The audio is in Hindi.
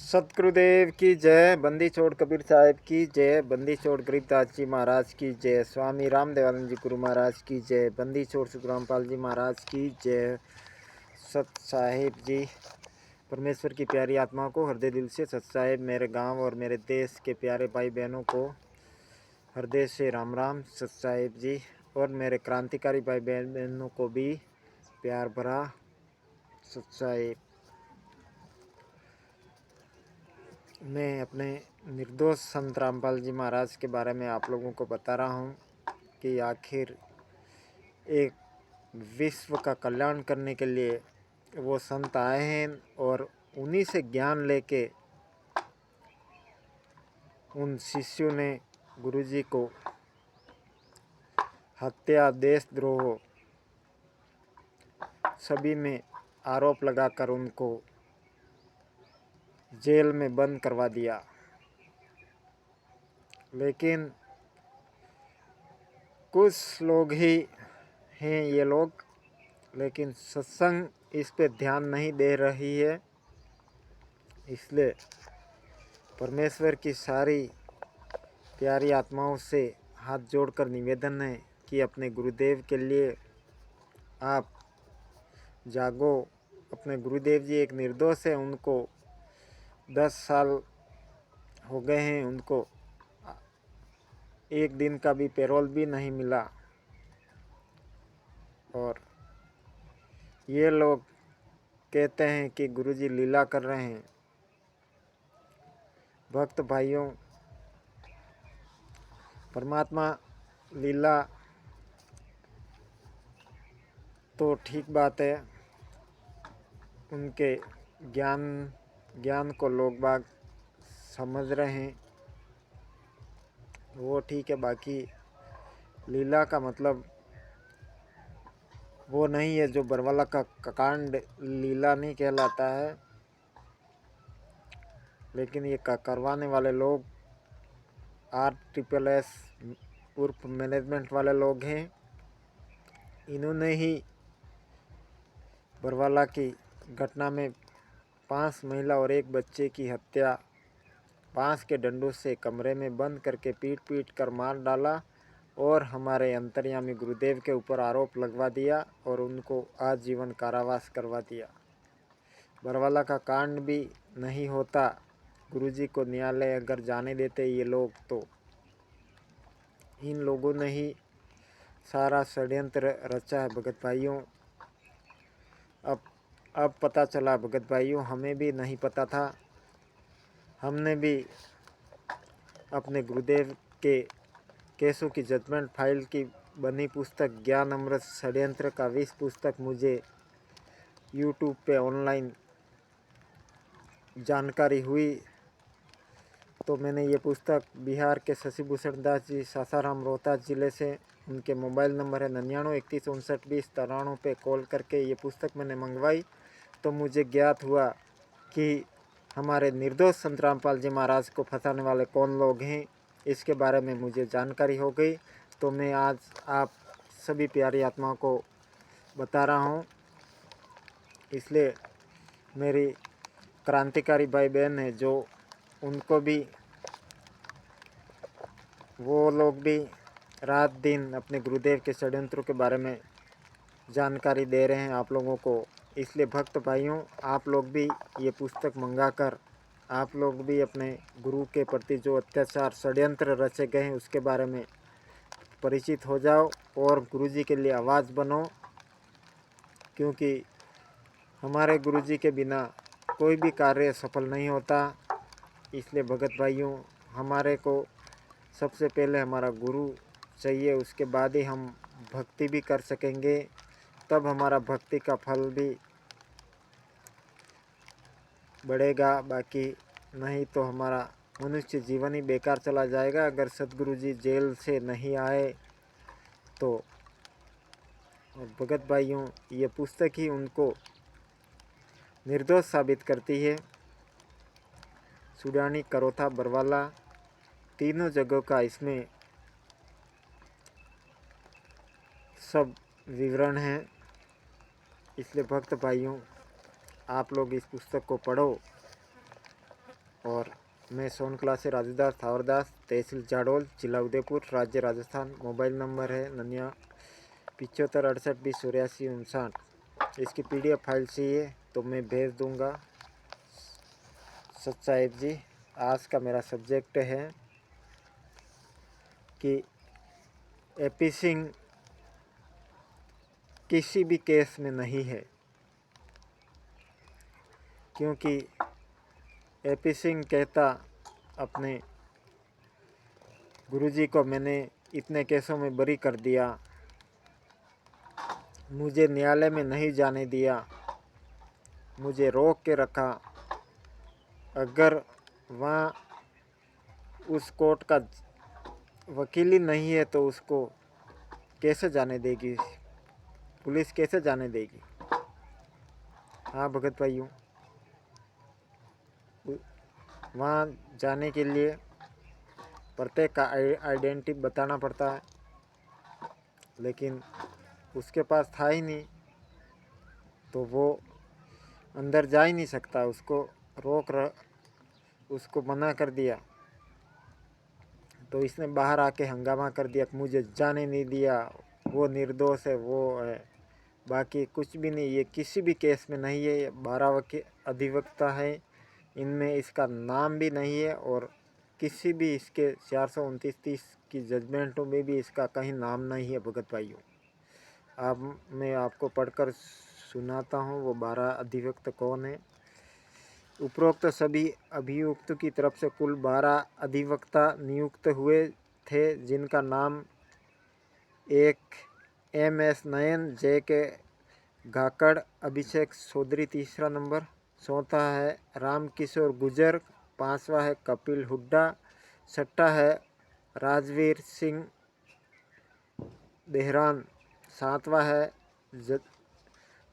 सतगुरुदेव की जय। बंदी छोड़ कबीर साहिब की जय। बंदी छोड़ गरीबदास जी महाराज की जय। स्वामी रामदेवानंद जी गुरु महाराज की जय। बंदी छोड़ सुखरामपाल जी महाराज की जय। सत साहिब जी, परमेश्वर की प्यारी आत्मा को हृदय दिल से सत साहिब, मेरे गांव और मेरे देश के प्यारे भाई बहनों को हृदय से राम राम। सत साहिब जी और मेरे क्रांतिकारी भाई बहनों को भी प्यार भरा सत साहिब। मैं अपने निर्दोष संत रामपाल जी महाराज के बारे में आप लोगों को बता रहा हूँ कि आखिर एक विश्व का कल्याण करने के लिए वो संत आए हैं और उन्हीं से ज्ञान लेके उन शिष्यों ने गुरुजी को हत्या, देशद्रोह सभी में आरोप लगाकर उनको जेल में बंद करवा दिया। लेकिन कुछ लोग ही हैं ये लोग, लेकिन सत्संग इस पे ध्यान नहीं दे रही है। इसलिए परमेश्वर की सारी प्यारी आत्माओं से हाथ जोड़कर निवेदन है कि अपने गुरुदेव के लिए आप जागो। अपने गुरुदेव जी एक निर्दोष है, उनको 10 साल हो गए हैं, उनको एक दिन का भी पैरोल भी नहीं मिला। और ये लोग कहते हैं कि गुरुजी लीला कर रहे हैं। भक्त भाइयों, परमात्मा लीला तो ठीक बात है, उनके ज्ञान को लोग बाग समझ रहे हैं, वो ठीक है। बाकी लीला का मतलब वो नहीं है जो बरवाला का कांड लीला नहीं कहलाता है। लेकिन ये करवाने वाले लोग RSSS उर्फ मैनेजमेंट वाले लोग हैं। इन्होंने ही बरवाला की घटना में 5 महिला और 1 बच्चे की हत्या बांस के डंडों से कमरे में बंद करके पीट पीट कर मार डाला और हमारे अंतर्यामी गुरुदेव के ऊपर आरोप लगवा दिया और उनको आजीवन कारावास करवा दिया। बरवाला का कांड भी नहीं होता, गुरुजी को न्यायालय अगर जाने देते ये लोग, तो इन लोगों ने ही सारा षड्यंत्र रचा है। भगत भाइयों, अब पता चला भगत भाइयों, हमें भी नहीं पता था। हमने भी अपने गुरुदेव के केसों की जजमेंट फाइल की बनी पुस्तक ज्ञान अमृत षड्यंत्र का 20 पुस्तक मुझे यूट्यूब पे ऑनलाइन जानकारी हुई, तो मैंने ये पुस्तक बिहार के शशिभूषण दास जी, सासाराम रोहतास ज़िले से, उनके मोबाइल नंबर है 9931592093 पे कॉल करके ये पुस्तक मैंने मंगवाई। तो मुझे ज्ञात हुआ कि हमारे निर्दोष संत रामपाल जी महाराज को फंसाने वाले कौन लोग हैं, इसके बारे में मुझे जानकारी हो गई। तो मैं आज आप सभी प्यारी आत्माओं को बता रहा हूँ। इसलिए मेरी क्रांतिकारी भाई बहन है जो, उनको भी, वो लोग भी रात दिन अपने गुरुदेव के षड्यंत्रों के बारे में जानकारी दे रहे हैं आप लोगों को। इसलिए भक्त भाइयों, आप लोग भी ये पुस्तक मंगाकर आप लोग भी अपने गुरु के प्रति जो अत्याचार षड्यंत्र रचे गए हैं उसके बारे में परिचित हो जाओ और गुरुजी के लिए आवाज़ बनो। क्योंकि हमारे गुरुजी के बिना कोई भी कार्य सफल नहीं होता। इसलिए भगत भाइयों, हमारे को सबसे पहले हमारा गुरु चाहिए, उसके बाद ही हम भक्ति भी कर सकेंगे, तब हमारा भक्ति का फल भी बढ़ेगा। बाकी नहीं तो हमारा मनुष्य जीवन ही बेकार चला जाएगा अगर सतगुरु जी जेल से नहीं आए तो। और भगत भाइयों, ये पुस्तक ही उनको निर्दोष साबित करती है। सुडानी, करोथा, बरवाला, तीनों जगहों का इसमें सब विवरण है। इसलिए भक्त भाइयों, आप लोग इस पुस्तक को पढ़ो और मैं सोन क्लास से राजूदास थावरदास, तहसील जाडोल, जिला उदयपुर, राज्य राजस्थान। मोबाइल नंबर है 95 68 20 84 59। इसकी PDF फाइल चाहिए तो मैं भेज दूंगा। सच साहिब जी, आज का मेरा सब्जेक्ट है कि AP सिंह किसी भी केस में नहीं है, क्योंकि AP सिंह कहता अपने गुरुजी को, मैंने इतने केसों में बरी कर दिया, मुझे न्यायालय में नहीं जाने दिया, मुझे रोक के रखा। अगर वहाँ उस कोर्ट का वकील ही नहीं है तो उसको कैसे जाने देगी पुलिस, कैसे जाने देगी? हाँ भगत भाइयों, वहाँ जाने के लिए प्रत्येक का आइडेंटिटी बताना पड़ता है, लेकिन उसके पास था ही नहीं तो वो अंदर जा ही नहीं सकता। उसको मना कर दिया तो इसने बाहर आके हंगामा कर दिया, मुझे जाने नहीं दिया, वो निर्दोष है, वो है। बाकी कुछ भी नहीं, ये किसी भी केस में नहीं है। ये 12 अधिवक्ता है, इनमें इसका नाम भी नहीं है और किसी भी इसके 429-30 की जजमेंटों में भी इसका कहीं नाम नहीं है। भगत भाइयों, अब मैं आपको पढ़कर सुनाता हूँ वो 12 अधिवक्ता कौन है। उपरोक्त सभी अभियुक्तों की तरफ से कुल 12 अधिवक्ता नियुक्त हुए थे, जिनका नाम 1 MS नयन, JK गाकड़, अभिषेक चौधरी तीसरा नंबर, चौथा है रामकिशोर गुजर, पांचवा है कपिल हुड्डा, छठा है राजवीर सिंह देहरान, सातवां है